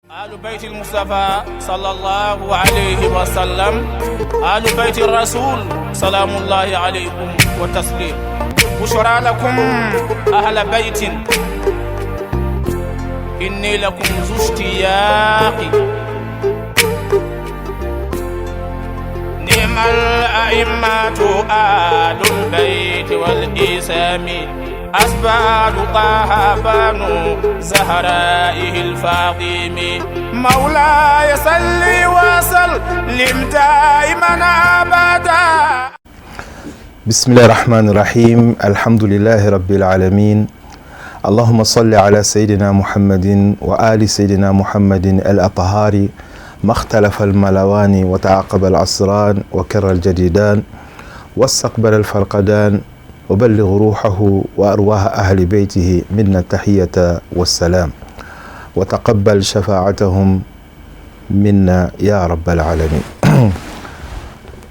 آل بيت المصطفى صلى الله عليه وسلم آل بيت الرسول سلام الله عليكم وتسليم بشرى لكم أهل بيت إني لكم ذو اشتياق نعم الأئمة آل البيت والإسام أسباب طه بنو زهرائه الفاطم مولاي صل وسلم دائما أبدا. بسم الله الرحمن الرحيم. الحمد لله رب العالمين. اللهم صل على سيدنا محمد وآل سيدنا محمد الأطهار ما اختلف الملوان وتعاقب العصران وكر الجديدان واستقبل الفرقدان وبلغ روحه وأرواح أهل بيته منا التحية والسلام وتقبل شفاعتهم منا يا رب العالمين.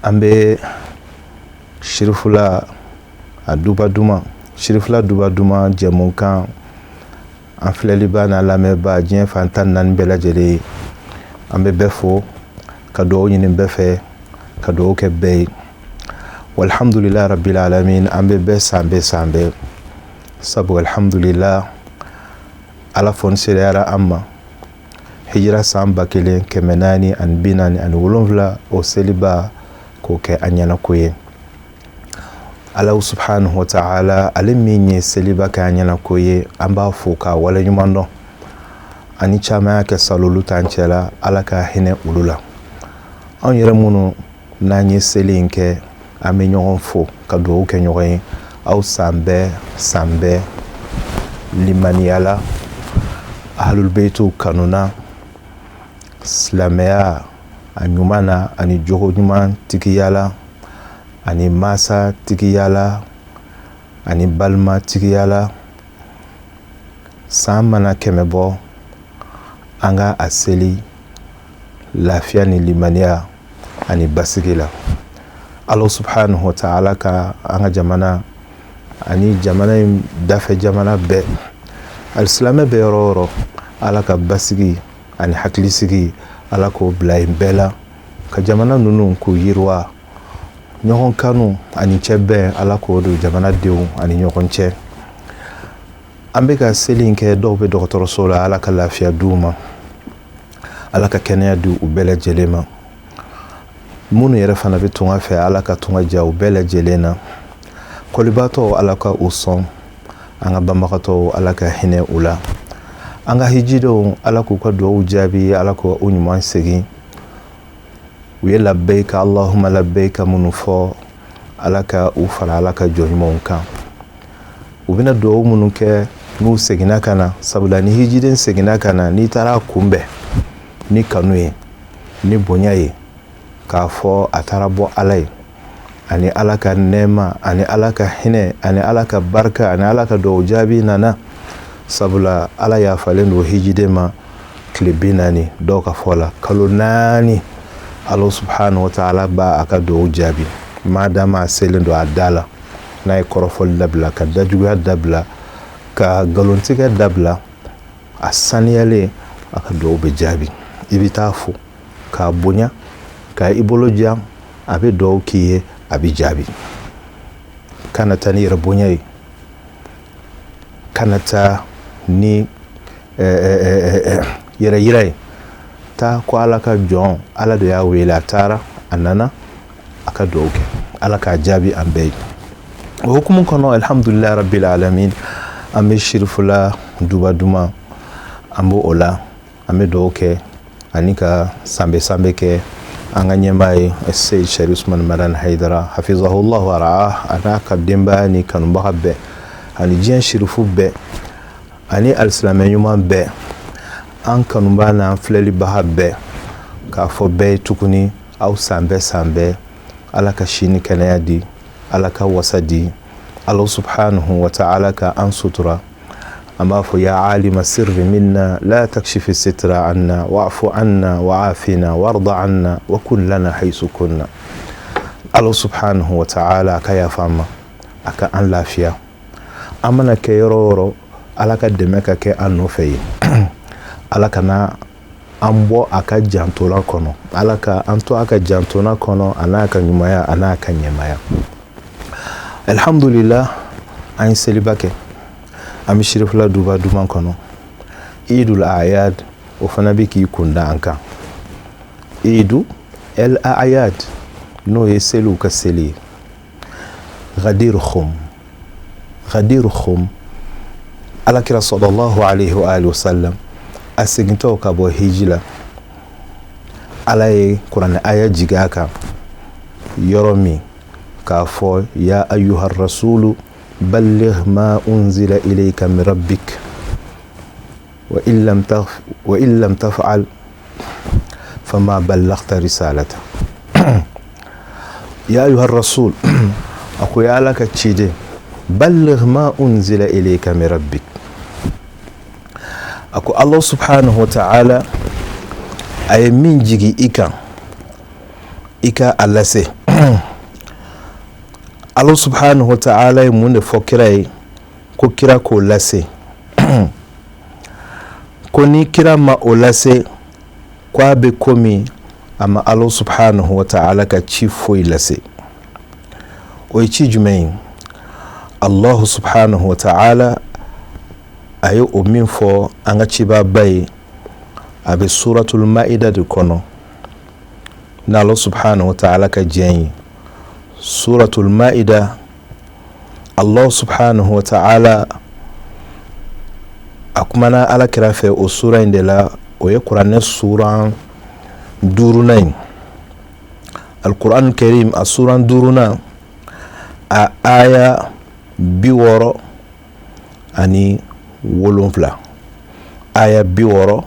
أمبي شرفلا دوبا دوما جمونكا أنفلالي بانا لامبا جين فانتان نان بلا جلي أمبي بفو كدو ينين بفي كدو كبي والحمد لله رب العالمين. أمبي بسامبي سبو الحمد لله على فونسيرا أما هجرة سامبا كلين كمناني أن بيناني أن ولونفلا أو سيلبا كوكي أنيانا كوي Allah subhanahu wa ta'ala aliminye seliba ka anyana koye amba foka wala nyumando ani chama ke salulu tanchela alaka hine ulula on yere munu nanye selinke amenyon fo ka do ke nyoy au sambe limaniala ahlul baitu kanuna islamia anyumana ani jogo nyuman tikiyala ani masa tigiyala ani balma tigiyala samana kemebo anga aseli lafiya ni limaniya ani basigila. Allah subhanahu wa ta'ala ka anga jamana ani jamana dafe jamana be al-islam be roro alaka basigi ani haklisigi alako blay bela ka jamana nunu ku yirwa ɲɔgɔn kanu ani cɛ bɛn ala k'o don jamanadenw ani ɲɔgɔn cɛ. An bɛ ka seli kɛ dɔw bɛ dɔgɔtɔrɔso la, ala ka lafiya d'u ma, ala ka kɛnɛya di u bɛɛ lajɛlen ma. Minnu yɛrɛ fana bɛ tunga fɛ, ala ka tunga diya u bɛɛ lajɛlen na. Kɔlibaatɔw ala ka u sɔn, an ka banbagatɔw ala ka hinɛ u la. An ka hijidenw ala k'u ka duwawu jaabi, ala k'u ɲuman segin. U ye labbeika Allahumma labbeika minnu fɔ ala ka u fara ala ka jɔnɲumanw kan. U bɛna duwawu minnu kɛ n'u seginna ka na, sabula ni hijiden seginna ka na, n'i taara kunbɛn ni kanu ye ni bonya ye k'a fɔ a taara bɔ ala ye ani ala ka nɛɛma ani ala ka hinɛ ani ala ka barika ani ala ka duwawu jaabi nana, sabula ala yafalen don hijiden ma tile 40 dɔw ka fɔ la kalo 4. Allah subhanahu wa ta'ala ba aka do jabi madama selen do adala na korofol dabla ka dajuga dabla ka galontiga dabla asaniyale aka do be jabi ibitafu ka bonya ka iboloja abe do kiye abi jabi kanata ni rabonya kanata ni yere ta ko ala ka jɔn ala de y'a wele a taara a nana a ka duwawu kɛ ala k'a jaabi an bɛɛ ye. O hukumu kɔnɔ alhamdulillahi rabbil alamin an bɛ shirifula duba duman an b'o la an bɛ duwawu kɛ ani ka sanbe kɛ an ka ɲɛmaa ye Seyid Sharif Usman Madan Haidara hafizahullah wa ra'ah ana ka denbaya ni kanubaga bɛɛ ani diɲɛ shirifu bɛɛ ani alisilamɛ ɲuman bɛɛ an kanuba n'an filɛlibaga bɛɛ k'a fɔ bɛɛ ye tuguni aw san bɛɛ ala ka sini kɛnɛya di, ala ka wasa di, Allah subhanahu wa ta'ala ka an sutura. An b'a fɔ ya alima sirri minna la takshifi sitra anna wa'fu anna wa'afina warda anna wa kun lana haythu kunna. Allah subhanahu wa ta'ala ka yafa ma, aka an lafiya. An mana kɛ yɔrɔ o yɔrɔ ala ka dɛmɛ ka kɛ an nɔfɛ ye. Ala kana an bɔ a ka jantola kɔnɔ. Ala ka an to a ka jantona kɔnɔ a n'a ka ɲumanya a n'a ka ɲɛmaya. Alhamdulillah, an ye seliba kɛ. An bɛ sirifila duba duman kɔnɔ. Idul Ayad o fana bɛ k'i kunda an kan. Idu el Ayad n'o ye seliw ka seli ye. Ghadir Khum Alakira sallallahu alayhi wa alihi wa sallam a segintɔ ka bɔ hiji la. Ala ye kuranɛ aya jigin a kan yɔrɔ min k'a fɔ ya ayyuha rasulu balligh ma unzila ilayka min rabbik wa in lam taf'al fama ballaghta risalata. Ya ayyuha rasul ako ya Ala ka ciden balligh ma unzila ilayka min rabbik. Ako Allah subhanahu wa ta'ala ay min jigi ika alase. Allah subhanahu wa ta'ala ay mun de fɔ kira ye ko kira k'o lase. Ko ni kira ma o lase ko a bɛ komi a ma Allah subhanahu wa ta'ala ka ci foyi lase. O ye ci jumɛn ye? Allah subhanahu wa ta'ala a ye o min fɔ an ka cibaba ye a bɛ suratul Ma'ida de kɔnɔ. Na Allah subhanahu wa ta'ala ka diɲɛ ye. Suratul Ma'ida, Allah subhanahu wa ta'ala a kumana Ala kira fɛ o sura in de la. O ye kuranɛ sura 5nan ye. Al-Quran Karim a sura 5nan a aya 67. Aya 67.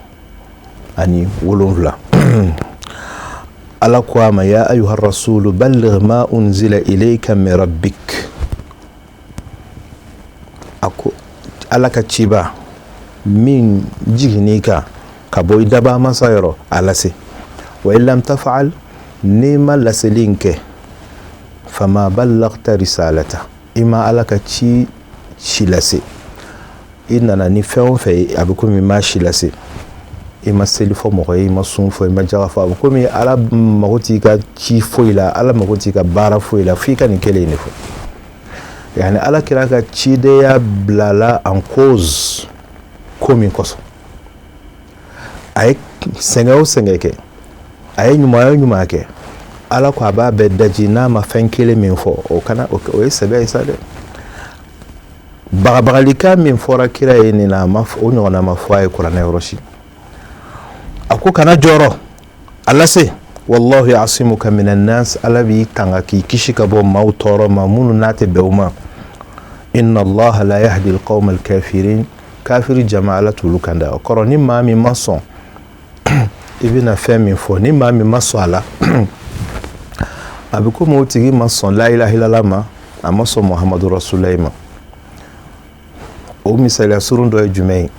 Ala ko ama ya ayyuha rasulu balligh ma unzila ilayka min rabbik. Ako Ala ka ciba min jigini ka bɔ i daba masa yɔrɔ a lase. Wa in lam taf'al n'i ma laselin kɛ fama ballaghta risalata i ma Ala ka ci lase. I nana ni fɛn o fɛn a bɛ komi i ma ci lase. I ma seli fɔ mɔgɔ ye, i ma sun fɔ, i ma jaga fɔ. A bɛ komi Ala mago t'i ka ci foyi la, Ala mago t'i ka baara foyi la f'i ka nin kelen de fɔ. Yani Ala kira ka cideya bilala en cause ko min kɔsɔn. A ye sɛgɛn o sɛgɛn kɛ, a ye ɲuman o ɲuman kɛ, Ala ko a b'a bɛɛ daji n'a ma fɛn kelen min fɔ o ye sɛbɛ ye sa dɛ. Bagabagalika min fɔra kira ye nin na o ɲɔgɔnna ma fɔ a ye kuranɛ yɔrɔ si. A ko kana jɔrɔ a lase. Wallahu ya'simuka minan nas. Ala b'i tanga k'i kisi ka bɔ maaw tɔɔrɔ ma minnu n'a tɛ bɛn o ma. Inna Allaha la yahdi al-qawma al-kafirin. Kafiri jama Ala t'olu kan da. O kɔrɔ ni maa min ma sɔn i bɛna fɛn min fɔ, ni maa min ma sɔn a la a bɛ komi o tigi ma sɔn la ilaha illallah ma, a ma sɔn Muhammadu Rasulullah ma. O misaliya surun dɔ ye jumɛn ye?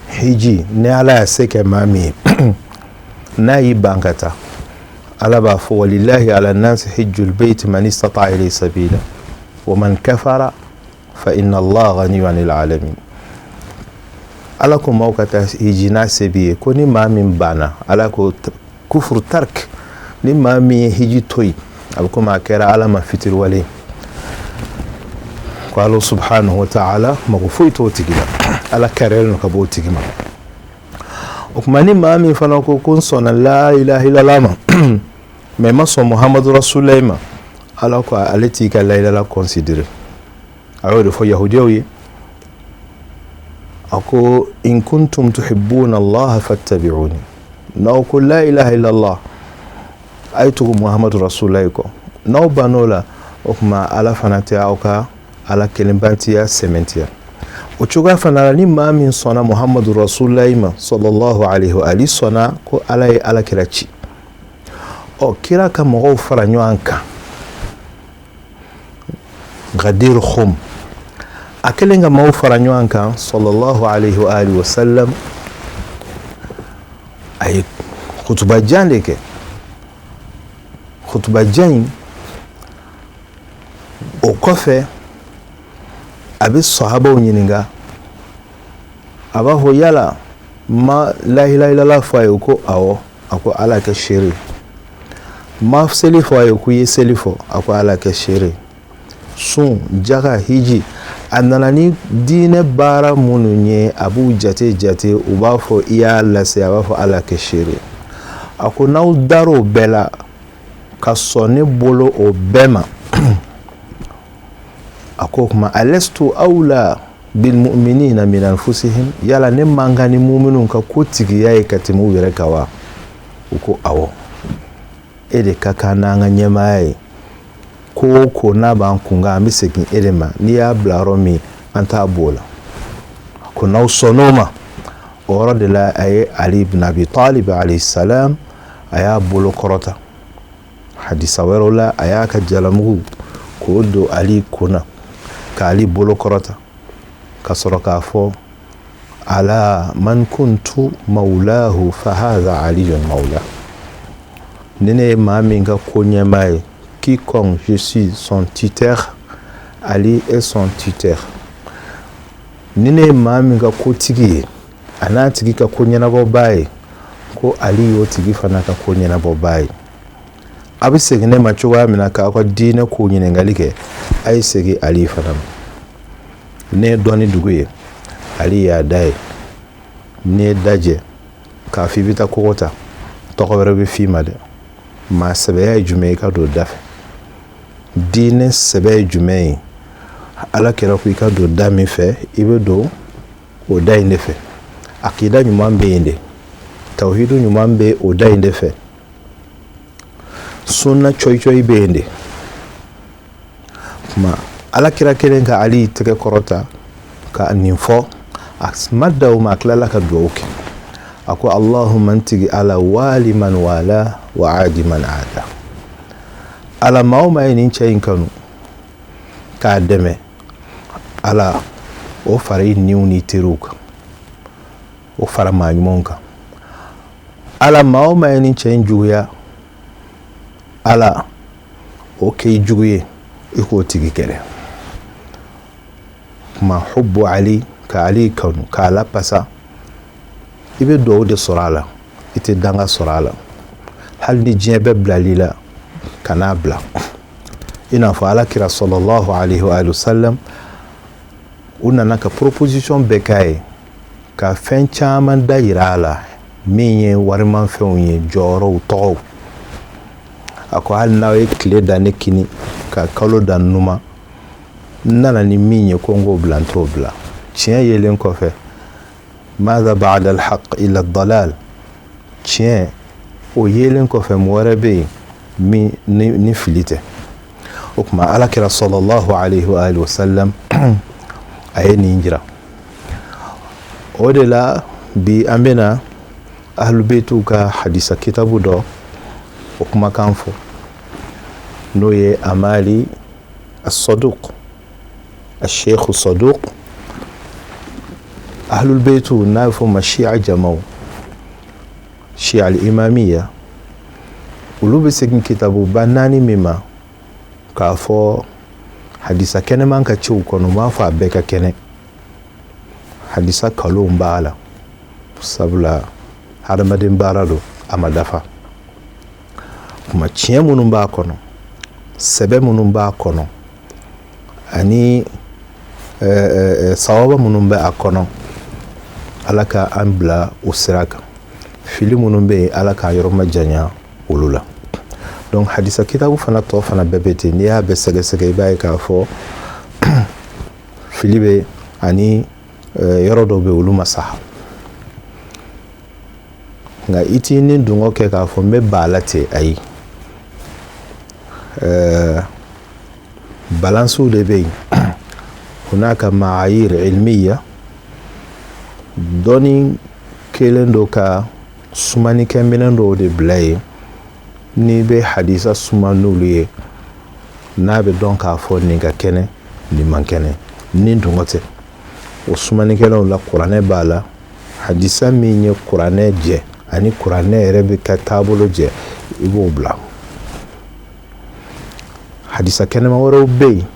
Hiji ni Ala y'a se kɛ maa min ye n'a y'i ban ka taa, Ala b'a fɔ walillahi ala nasi hijjul bayti man istata'a ilayhi sabila wa man kafara fa inna Allaha ghaniyyun 'anil 'alamin. Ala ko maaw ka taa hiji n'a se b'i ye ko ni maa min banna, Ala ko kufuru tark, ni maa min ye hiji to yen a bɛ komi a kɛra Ala ma fitiriwale. Ko Allah subhanahu wa ta'ala mago foyi t'o tigi la, Ala kɛrɛlen don ka bɔ o tigi ma. O kuma ni maa min fana ko n sɔnna la ilaha illallah ma mais ma sɔn Muhammadu Rasulullah ma, Ala ko ale t'i ka la ilaha considérer. A y'o de fɔ yahudiyaw ye. A ko in kuntum tuhibbuna Allah fattabi'uni. N'aw ko la ilaha illallah a ye tugu Muhammadu Rasulullah kɔ. N'aw bann'o la, o kuma Ala fana tɛ aw ka Ala kelenbantiya sɛmɛntiya. O cogoya fana la ni maa min sɔnna Muhammadu Rasulullah ma sallallahu alaihi wa alihi sɔnna ko Ala ye Ala kira ci. Kira ka mɔgɔw fara ɲɔgɔn kan. Ghadir Khum a kɛlen ka mɔgɔw fara ɲɔgɔn kan sallallahu alaihi wa alihi wa sallam, a ye kutubajan de kɛ. Kutubajan in o kɔfɛ a bɛ sahabaw ɲininka, a b'a fɔ yala ma la ilaha illallah fɔ a ye ko awɔ a ko ala kɛ seere ma seli fɔ a ye ko i ye seli fɔ a ko ala kɛ seere sun jaga hiji a nana ni diinɛ baara minnu ye a b'u jate u b'a fɔ i y'a lase a b'a fɔ ala kɛ seere a ko n'aw dar'o bɛɛ la ka sɔn ne bolo o bɛɛ ma a ko kuma alastu awla bil mu'minina min anfusihim yala ne man kan ni mu'minun ka ko tigiya ye ka tɛmɛ u yɛrɛ kan wa u ko awɔ e de ka kan n'an ka ɲɛmaaya ye ko o ko n'a b'an kunkan an bɛ segin e de ma n'i y'a bila yɔrɔ min an t'a b'o la ko n'aw sɔnn'o ma o yɔrɔ de la a ye Ali ibn Abi Talib alayhi salam a y'a bolo kɔrɔta hadisa wɛrɛw la a y'a ka jalamugu k'o don Ali kunna ka Ali bolo kɔrɔta ka sɔrɔ k'a fɔ ala man kuntu maulahu fa hadha aliyun maula ni ne ye maa min ka ko ɲɛmaa ye quiconque je suis son tuteur Ali est son tuteur ni ne ye maa min ka ko tigi ye a n'a tigi ka ko ɲɛnabɔbaa ye ko Ali y'o tigi fana ka ko ɲɛnabɔbaa ye a bɛ segin ne ma cogoya min na k'aw ka diinɛ ko ɲininkali kɛ a ye segin Ali fana ma ne ye dɔɔni dugu ye Ali y'a da ye ne ye dajɛ k'a fɔ i bɛ taa kogo ta tɔgɔ wɛrɛ bɛ f'i ma dɛ maa sɛbɛya ye jumɛn ye i ka don da fɛ diinɛ sɛbɛ ye jumɛn ye ala kɛra ko i ka don da min fɛ i bɛ don o da in de fɛ akida ɲuman bɛ yen de tawhidu ɲuman bɛ o da in de fɛ sunna coyi bɛ yen de kuma ala kira kelen ka Ali tɛgɛ kɔrɔta ka nin fɔ a ma da o ma a tilala ka dugawu kɛ a ko allahumma ntigi ala wali man wala wa adi man ada ala maa o maa ye nin cɛ in kanu k'a dɛmɛ ala o fara i niw ni teriw kan o fara maa ɲumanw kan ala maa o maa ye nin cɛ in juguya ala o kɛ i jugu ye i k'o tigi kɛlɛ kuma hubbu Ali ka Ali kanu k'a lapasa i bɛ dugawu de sɔrɔ a la i tɛ danga sɔrɔ a la hali ni diɲɛ bɛɛ bilali la kan'a bila i n'a fɔ ala kira sallallahu alaihi wa sallam u nana ka proposition bɛɛ k'a ye ka fɛn caman da yira a la min ye warimafɛnw ye jɔyɔrɔw tɔgɔw a ko hali n'aw ye tile da ne kini ka kalo da numa nana ni min ye ko n k'o bila n t'o bila tiɲɛ yelen kɔfɛ maza ba'da al-haq illa ad-dalal tiɲɛ o yelen kɔfɛ mɔgɔ wɛrɛ bɛ yen min ni fili tɛ o tuma ala kira sallallahu alaihi wa sallam a ye nin jira o de la bi an bɛna ahlubeitu ka hadisa kitabu dɔ o kumakan fɔ n'o ye amali as-saduq الشيخ الصدوق أهل البيت نافهم الشيعة جمعوا الشيعة الإمامية ولو بسكن كتابو باناني مما كافو حديثة كنه من كتشو كنو ما فابك كنه حديثة كلهم بالا سبلا هذا مدين بارادو أما دفع كما تشيه منو باكونو سبب منو باكونو ani sawaba minnu bɛ a kɔnɔ ala ka an bila o sira kan fili minnu bɛ yen ala k'a yɔrɔ ma janya olu la donc hadisa kitabu fana tɔ fana bɛɛ bɛ ten n'i y'a bɛɛ sɛgɛsɛgɛ i b'a ye k'a fɔ fili bɛ ani yɔrɔ dɔw bɛ olu ma saha nka i t'i ni dungɔ kɛ k'a fɔ n bɛ ba la ten ayi balansiw de bɛ yen hunaka maayir ilmiya dɔnni kelen dɔ ka sumanikɛminɛn dɔw de bila yen n'i bɛ hadisa suma n'olu ye n'a bɛ dɔn k'a fɔ nin ka kɛnɛ nin man kɛnɛ ni dungɔ tɛ o sumanikɛlaw la kuranɛ b'a la hadisa min ye kuranɛ jɛ ani kuranɛ yɛrɛ bɛ ka taabolo jɛ i b'o bila hadisa kɛnɛma wɛrɛw bɛ yen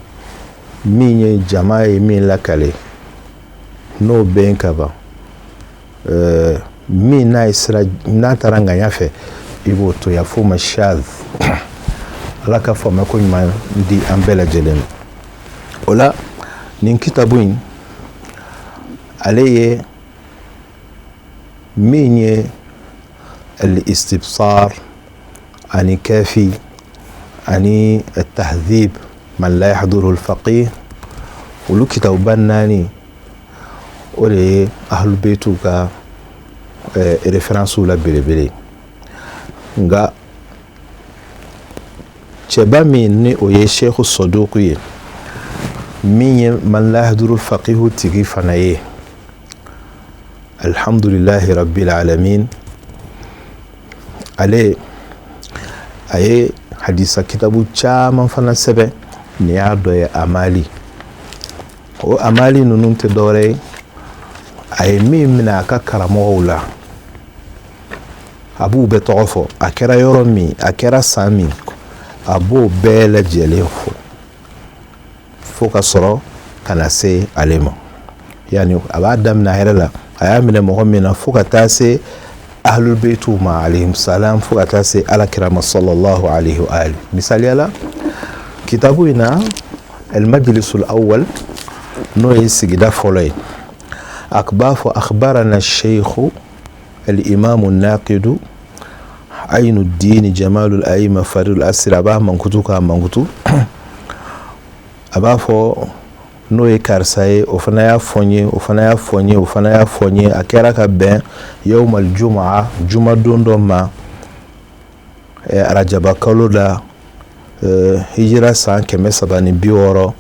min ye jama ye min lakale n'o bɛ yen ka ban min n'a ye sira n'a taara ŋaɲa fɛ i b'o to ya fo ma shadh ala ka faamuya ko ɲuman di an bɛɛ lajɛlen ma. O la nin kitabu in ale ye min ye al-istibsar ani kafi ani at-tahdhib man la yahduru al-faqih olu kitabuba naani o de ye ahlul beitu ka référence la belebele nga cɛba min ni o ye sheikhu saduku ye min ye man la yahduru al-faqih tigi fana ye alhamdulillahi rabbil alamin ale a ye hadisa kitabu caman fana sɛbɛn ni y'a dɔ ye amali o amali ninnu tɛ dɔwɛrɛ ye a ye min minɛ a ka karamɔgɔw la a b'u bɛɛ tɔgɔ fɔ a kɛra yɔrɔ min a kɛra san min a b'o bɛɛ lajɛlen fo ka sɔrɔ ka na se ale ma yani a b'a daminɛ a yɛrɛ la a y'a minɛ mɔgɔ min na fo ka taa se ahlul beitu ma alayhim salam fo ka taa se alakira ma sallallahu alayhi wa alihi. Misaliya la kitabu in na al-majlisul awwal n'o ye sigida fɔlɔ ye a b'a fɔ akhbarana sheikhu al-imamu naqidu Ainuddin Jamalul Aima Faridul Asir a b'a mankutu k'a mankutu a b'a fɔ n'o ye karisa ye o fana y'a fɔ n ye o fana y'a fɔ n ye o fana y'a fɔ n ye a kɛra ka bɛn yawmal jumaa jumadon dɔ ma arajaba kalo la hijira san 360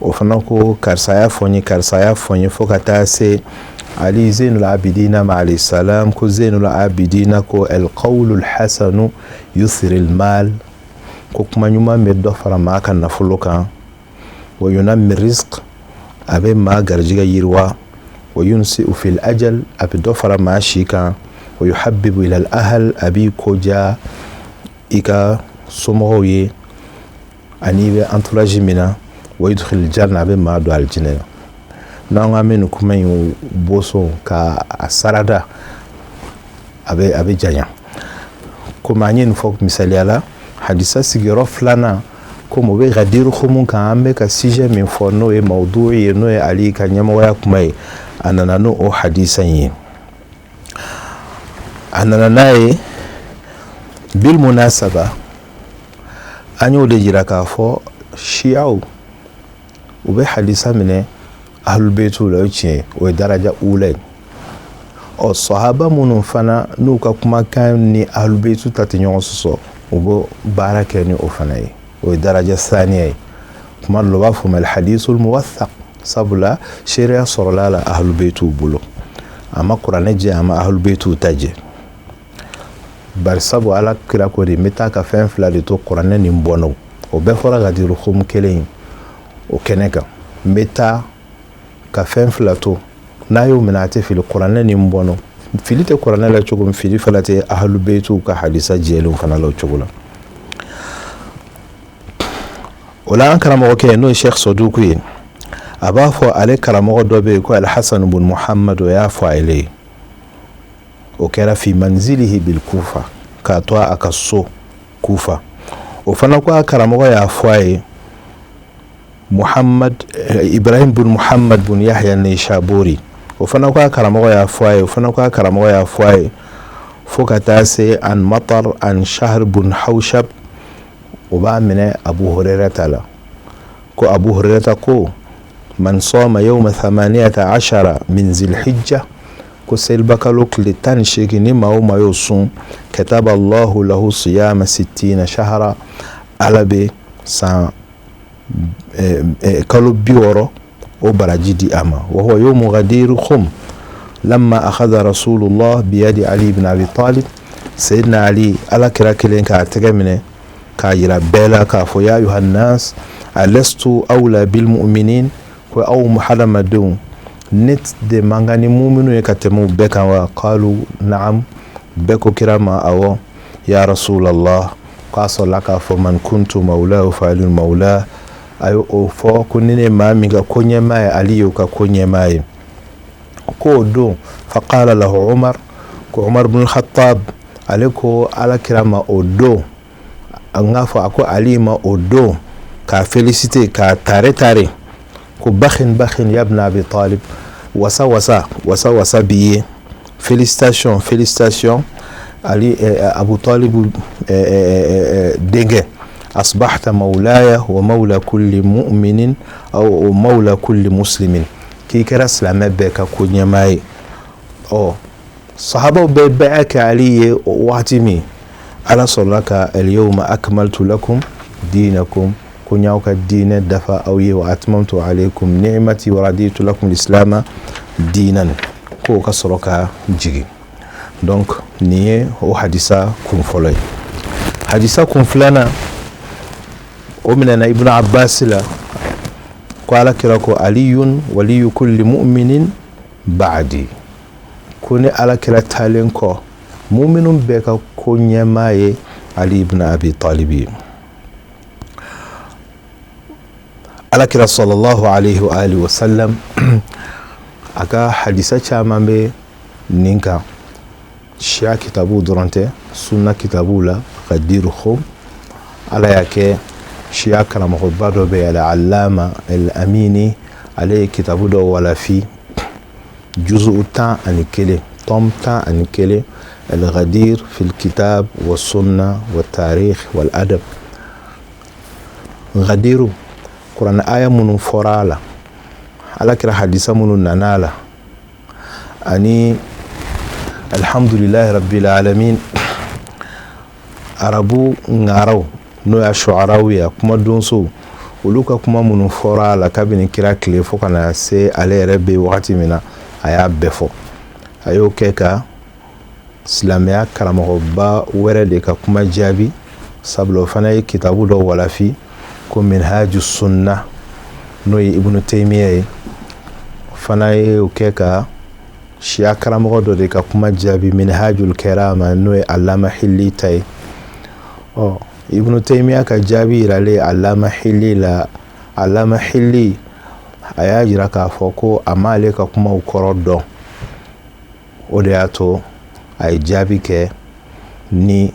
o fana ko karisa y'a fɔ n ye karisa y'a fɔ n ye fo ka taa se Ali Zainul Abidina ma alayhi salam ko Zainul Abidina ko al-qawlul hasanu yusril mal ko kuma ɲuman bɛ dɔ fara maa ka nafolo kan wa yunammi rizq a bɛ maa garijɛgɛ yiriwa wa yunsi'u fil ajal a bɛ dɔ fara maa si kan wa yuhabbibu ila al-ahl a b'i koja i ka somɔgɔw ye ani bɛ entourage min na wa yudkhil janna a bɛ maa don aljinɛ la. n'an ka min kuma in boso ka a sarada a bɛ janya komi an ye nin fɔ misaliya la hadisa sigiyɔrɔ filanan komi o bɛ gadiru humu kan an bɛ ka sujet min fɔ n'o ye mawdu ye n'o ye Ali ka ɲɛmɔgɔya kuma ye a nana n'o hadisa in ye a nana n'a ye bil munasaba an y'o de jira k'a fɔ shiyaw u bɛ hadisa minɛ ahlul beitu la o tiɲɛ o ye daraja ula o sahaba minnu fana n'u ka kumakan ni ahlul beitu ta tɛ ɲɔgɔn sɔsɔ u bɛ baara kɛ ni o fana ye o ye daraja saniya ye kuma dɔ la u b'a fɔ ma hadisul muwathaq sabula sariya sɔrɔla la ahlul beitu bolo a ma kuranɛ jɛ a ma ahlul beitu ta jɛ bari sabu ala kira ko de n bɛ taa ka fɛn fila de to kuranɛ ni n bɔnnaw o bɛɛ fɔra ka di rukumu kelen o kɛnɛ kan n bɛ taa ka fɛn fila to n'a y'o minɛ a tɛ fili kuranɛ ni n bɔnnaw fili tɛ kuranɛ la cogo min fili fana tɛ ahlul beitu ka hadisa jɛlenw fana la o cogo la. O la an karamɔgɔkɛ n'o ye Sheikh Saduku ye a b'a fɔ ale karamɔgɔ dɔ bɛ yen ko Al-Hasan bun Muhammad o y'a fɔ ale ye o kɛra fi manzilihi bil Kufa k'a to a ka so Kufa o fana ko a karamɔgɔ y'a fɔ a ye Ibrahim bun Muhammad bun Yahya Nishaburi o fana ko a karamɔgɔ y'a fɔ a ye o fana ko a karamɔgɔ y'a fɔ a ye fo ka taa se an Matar an Shahr bun Hawshab o b'a minɛ Abu Hurairata la ko Abu Hurairata ko man soma yawma 18 min zilhijja ko seliba kalo tile 18 ni maa o maa y'o sun kataba Allahu lahu siyama 60 shahra ala bɛ san kalo 60 o baraji di a ma wa huwa yawmu ghadir khum lamma akhadha rasulullah biyadi Ali ibn Abi Talib sayyidina Ali ala kira kelen k'a tɛgɛ minɛ k'a yira bɛɛ la k'a fɔ ya ayuhan nas alastu awla bil mu'minin ko aw hadamadenw ne de man kan ni muminu ye ka tɛmɛ u bɛɛ kan wa qalu na'am bɛɛ ko kira ma awɔ ya rasulallah k'a sɔrɔla k'a fɔ man kuntu mawlahu fa aliyun mawla a ye o fɔ ko ni ne maa min ka ko ɲɛmaa ye Ali y'o ka ko ɲɛmaa ye ko do faqala lahu Umar ko Umar ibn al-Khattab aliko ala kirama odo angafo ako alima odo ka féliciter ka tare ko bakhin ya ibn Abi Talib wasa biye félicitations Ali Abu Talib denge asbahta mawlaya wa mawla kulli mu'minin aw mawla kulli muslimin ki kara salama beka kunyamai sahaba ba'aka Ali watimi ala sallaka al-yawma akmaltu lakum dinakum kunyauka dina dafa awiye wa atmamtu alaykum ni'mati wa raditu lakum al-islam dinan ko kasroka jigi donc niye o hadisa kun folay hadisa kun flana o minana ibn Abbas la qala kirako aliyun waliyu kulli mu'minin ba'di kuni ala kira talen ko mu'minun beka ko nyamaye Ali ibn Abi Talib ala kira sallallahu alaihi wa alihi wa sallam aka hadisa chamambe ninka shia kitabu durante sunna kitabu la qadiru khum ala yake shia kalama khubado be al-allama al-amini alayhi kitabu do wala fi juzu ta anikele tom ta anikele al-ghadir fi al-kitab was-sunna wat-tarikh wal-adab ghadiru Quran aya munun forala ala kira hadisa munun nanala ani alhamdulillahi rabbil alamin arabu ngaraw no ya shu'arawiya kuma donso uluka kuma munun forala kabini kira kile fokana se ale rebe wakati mina aya befo ayo keka islamia karamo ba were de ka kuma jabi sablo fana kitabu do wala fi ko minhajus sunnah no ibn Taymiyyah fana keka shia karamo do de ka kuma jabi minhajul karama no allama hilli tay ibn Taymiyyah ka jabi rale allama hilli aya jira ka foko amale ka kuma ukorodo odeato ay jabi ke ni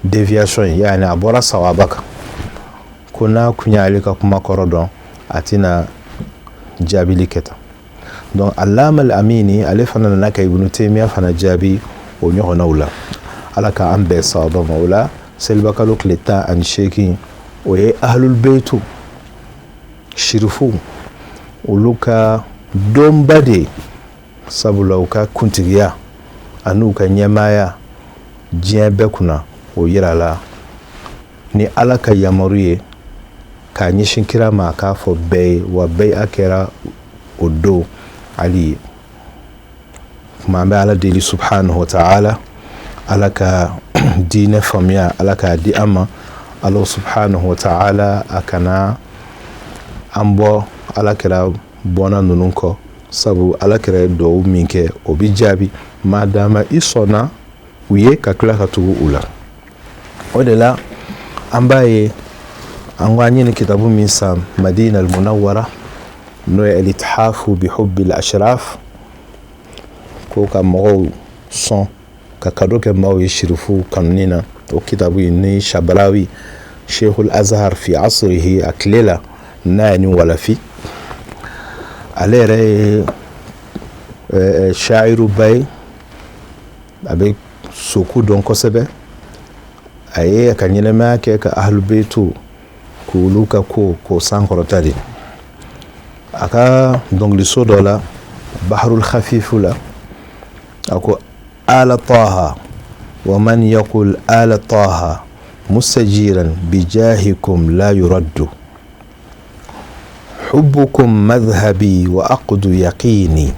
deviation yani abora sawabaka kuna kunyali ka kuma korodon atina jabi liketa donc allama al-amini alifana naka ibn Taymiyyah fana jabi o nyoho nawla alaka ambe sawaba mawla selbaka lukleta an sheki o ye ahlul baytu shirifu uluka dombade sabula uka kuntigiya anuka nyamaya jiebe kuna o yirala ni alaka yamaruye ka nyishin kira ma ka fo bay wa bay akera odo Ali kuma be ala dili subhanahu wa ta'ala alaka dine famia alaka di ama Allah subhanahu wa ta'ala akana ambo alakira bona nununko sabu alakira do minke obijabi madama isona wiye kakla katugu ula odela ambaye angwanye ni kitabu minsa Madina al-Munawwara no al-ithafu bi hubbi al-ashraf ko kamo son kakadoke mawo yishirifu kanunina o kitabu ni Shabrawi Sheikh al-Azhar fi asrihi aklela nani wala fi alere shairu bay avec soku don kosebe aye akanyele make ka ahlul baytu ko luka ko sankorotari aka donc li sodola bahrul khafif la ako ala taha wa man yaqul ala taha mustajiran bijahikum la yuraddu حبكم مذهبي وأقد يقيني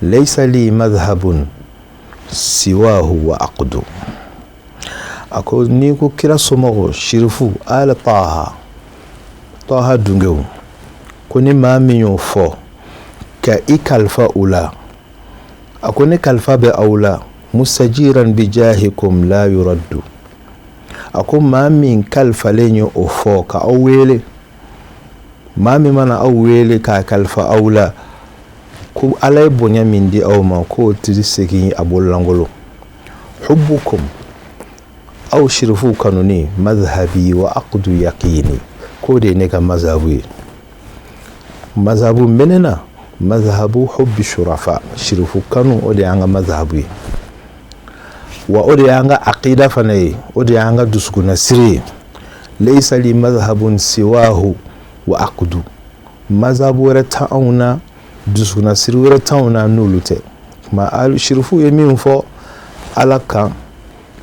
ليس لي مذهب سواه وأقد أكو نيكو كلا سمغو شرفو آل طه دنجو كوني ما ميو فو كالفا أولا أكو نكالفا بأولا مستجيرا بجاهكم لا يرد أكو ما من كالفا لينيو أفو كأويلي mami mana awele ka kalfa aula ko alay bonya min di awma ko tiri segi abol langolo hubbukum aw shirfu kanuni madhhabi wa aqdu yaqini ko de ne ka mazhabu menena madhhabu hubbi shurafa shirfu kanu o de anga madhhabu wa o de anga aqida fanay o de anga duskuna siri laysa li madhhabun siwahu wa aqdu mazhabu wara ta'awna duskuna siri wara ta'awna nulute ma al shirfu yemin fo alaka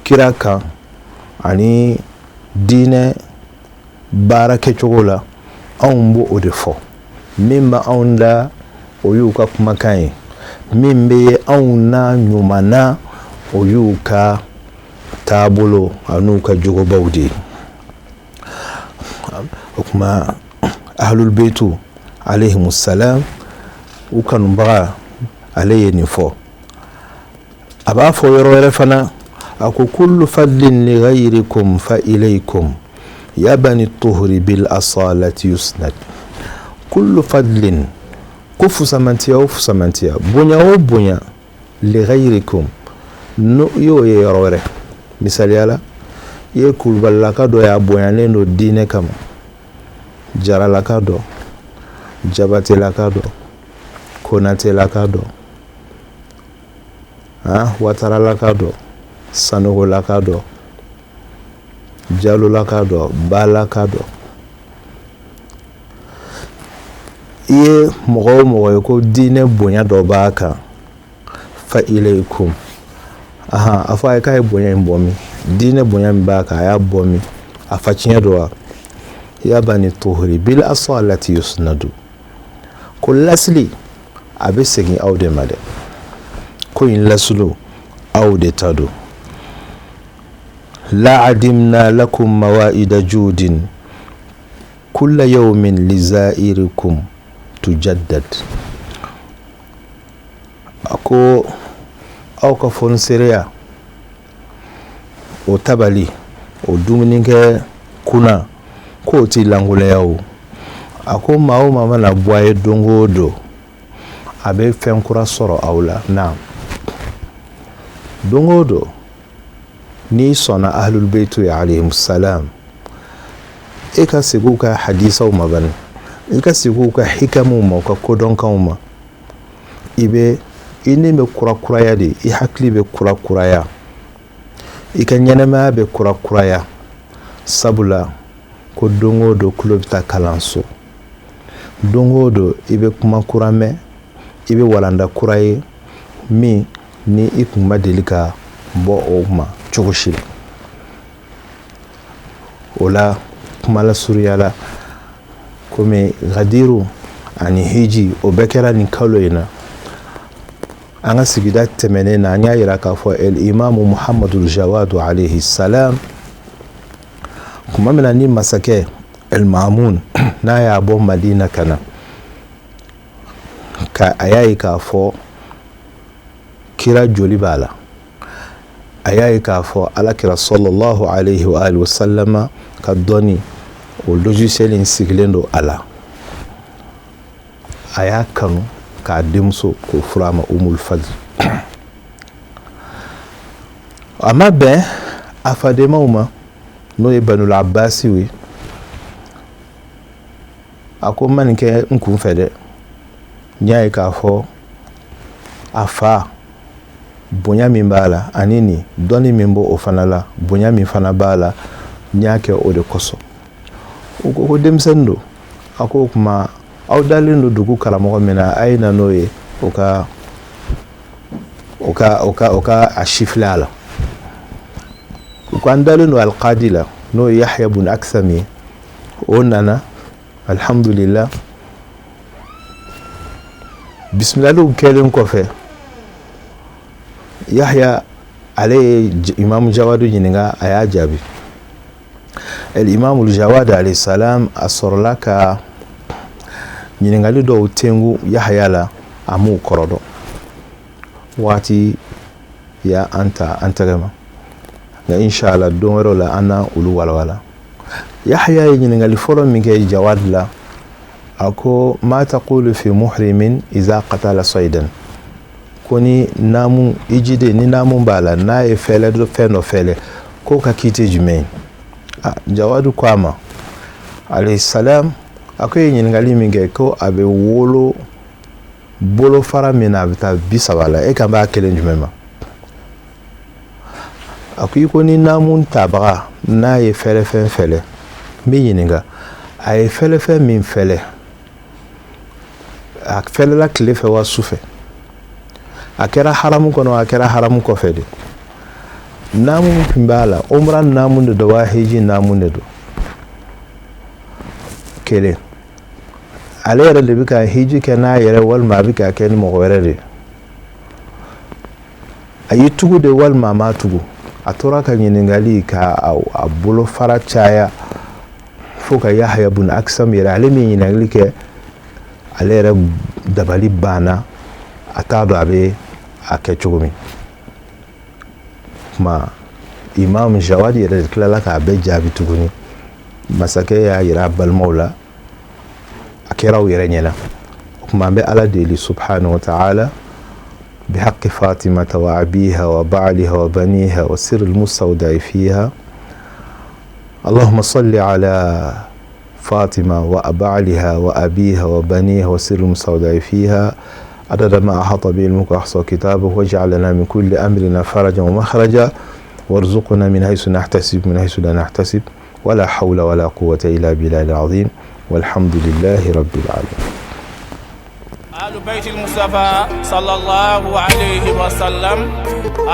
kiraka ani dine barake chogola awmbo o de fo mimba aunda oyuka kumakai mimbe auna nyumana oyuka tabulo anuka jogo bawdi kuma ahlul baytu alayhimus salam ukanu baga alayni fo aba fo yoro fana ako kullu fadlin li ghayrikum fa ilaykum ya bani tuhri bil asalati yusnad kullu fadlin kufu samantiya bunya li ghayrikum no yo yerore misali ala ye kulballa ka do ya bunya lendo dine kama jara la ka do jabate la ka do konate la ka do watara la ka do sanogo la ka do jalo la ka do bala ka do iye mogo ko dine bonya do baka fa ilaykum afa ka bonya mbomi dine bonya mbaka ya bomi afa chinya do ya bani tuhri bil asalati yusnadu kullasli abisegi awde made ko in laslu awde tadu la adimna lakum mawaida judin kulla yawmin lizairikum tujaddad ako awka fonseria o tabali o dumunike kuna ko ti langule yawo ako mawo mama na boye dongodo abe fenkura soro awla na dongodo ni sona ahlul baytu alayhimus salam eka siguka hadisa o maban eka siguka hikamu ma ka kodon kawma ibe ine me kura de I hakli be kura ya ikanyana ma be kura ya sabula ko dongodo kulobita kalanso dongodo ibe kuma kurame ibe walanda kuraye mi ni ikuma delika bo oma chogoshil ola kuma la suriyala kome gadiru ani hiji obekera ni kaloina anga sigida temene na anya iraka fo el imam Muhammadul Jawad alayhi salam kuma mina ni masake el Mamun na ya bo Madina kana ka ayayi ka fo kira joli bala ayayi ka fo ala kira sallallahu alayhi wa alihi wasallama ka doni o logiciel insiglendo ala aya kanu ka demso ko furama umul fadl amma be afade mauma no Ibnul Abbasi wi ako manike nkun fede nyaay ka fo afa bonya mimbala anini doni mimbo ofanala bonya mi fana bala nyaake o de koso ko demsendo ako kuma awdalindo dugu karamo mena ayna noye oka ashiflala ko andalindo alqadila no Yahya ibn Akthami onana alhamdulillah bismillah kelen ko fe Yahya alayhi imam Jawad jininga aya jabi el imam Jawad alayhi salam asorlaka jiningali do tengu Yahya la amu korodo wati ya antagama na inshallah donwero la ana ulu walwala Yahya jiningali folo minge Jawad la ako ma taqulu fi muhrimin iza qatala saydan koni namu ijide ni namu bala na e fele do feno fele ko ka kite jumɛn jawadu kwama alayhi salam akoye ɲiningali min kɛ ko a bɛ wolo bolo fara min na a bɛ taa 30 la e kan b'a kelen jumɛn ma a ko i ko ni namu tabaga n'a ye fɛlɛfɛn fɛlɛ n bɛ ɲininka a ye fɛlɛfɛn min fɛlɛ a fɛlɛla tile fɛ wa su fɛ a kɛra haramu kɔnɔ a kɛra haramu kɔfɛ de namu min tun b'a la umra namu de don wa hiji namu de don kelen ale yɛrɛ de bɛ ka hiji kɛ n'a yɛrɛ walima a bɛ ka kɛ ni mɔgɔ wɛrɛ de a y'i tugu de walima a ma tugu a tora ka ɲiningali ka a bolo fara caya fo ka Yahya bun Aksam yɛrɛ ale min ɲiningali kɛ ale yɛrɛ dabali banna a t'a dɔn a bɛ a kɛ cogo min kuma Imam Jawad yɛrɛ de tilala k'a bɛɛ jaabi tuguni masakɛ y'a yira a balimaw la a kɛra u yɛrɛ ɲɛna kuma an bɛ Ala deli subhanahu wa ta'ala بحق فاطمة وأبيها وبعلها وبنيها وسر المستودع فيها اللهم صل على فاطمة وبعلها وأبيها وبنيها وسر المستودع فيها عدد ما أحاط به علمك وأحصى كتابه واجعل لنا من كل أمرنا فرجا ومخرجا وارزقنا من حيث نحتسب من حيث لا نحتسب ولا حول ولا قوة إلا بالله العظيم والحمد لله رب العالمين. آل بيت المصطفى صلى الله عليه وسلم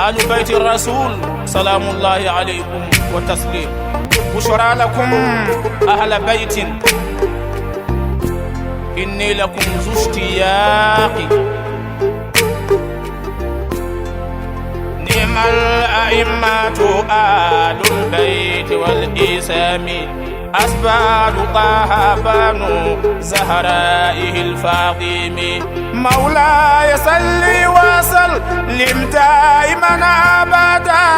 آل بيت الرسول سلام الله عليكم والتسليم بشرى لكم أهل بيت إني لكم ذو اشتياق نعم الأئمة آل البيت والإسام أسباب طه بنو زهرائه الفاطم مولاي صل وسلم دائما أبدا